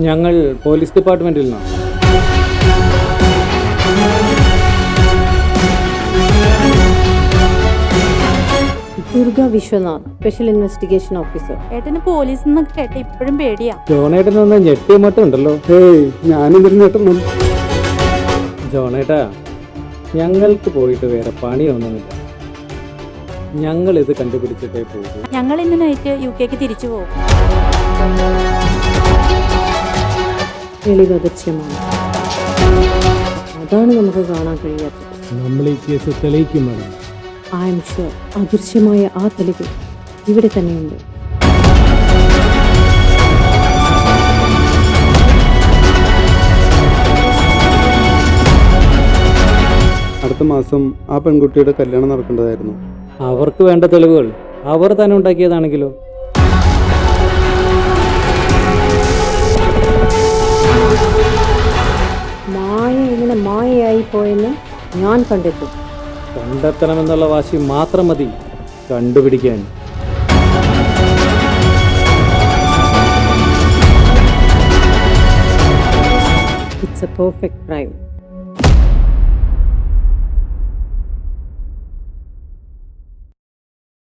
ഞങ്ങൾ പോലീസ് ഡിപ്പാർട്ട്മെന്റിൽ നിന്നാണ്. Durga Vishwanath, special investigation officer. ഏട്ടന് പോലീസ് എന്നൊക്കെ കേട്ട ഇപ്പോഴും പേടിയാ. ജോണേട്ടനൊന്ന് ഞെട്ടിയ മട്ടും ഉണ്ടല്ലോ. ഞാനെന്തൊരു ഞെട്ടണം. ജോണേട്ടാ, ഞങ്ങൾക്ക് പോയിട്ട് വേറെ പണിയൊന്നുമില്ല. ഞങ്ങൾ ഇത് കണ്ടുപിടിച്ചിട്ടേ പോകും. ഞങ്ങൾ ഇന്ന് നൈറ്റ് UK തിരിച്ചു പോകും. തെളിവ് ദൃശ്യമാണ്. അതാണ് നമുക്ക് കാണാൻ കഴിയാത്തത്. നമ്മൾ ഈ കേസ് തെളിയിക്കും വേണം. ഐ എം ഷുവർ അദൃശ്യമായ ആ തെളിവ് ഇവിടെ തന്നെയുണ്ട്. അടുത്ത മാസം ആ പെൺകുട്ടിയുടെ കല്യാണം നടക്കേണ്ടതായിരുന്നു. അവർക്ക് വേണ്ട തെളിവുകൾ അവർ തന്നെ ഉണ്ടാക്കിയതാണെങ്കിലോ? മായ ഇങ്ങനെ മായയായി പോയെന്ന് ഞാൻ കണ്ടെത്തും. കണ്ടെത്തണമെന്നുള്ള വാശി മാത്രം മതി കണ്ടുപിടിക്കാൻ. It's A perfect crime.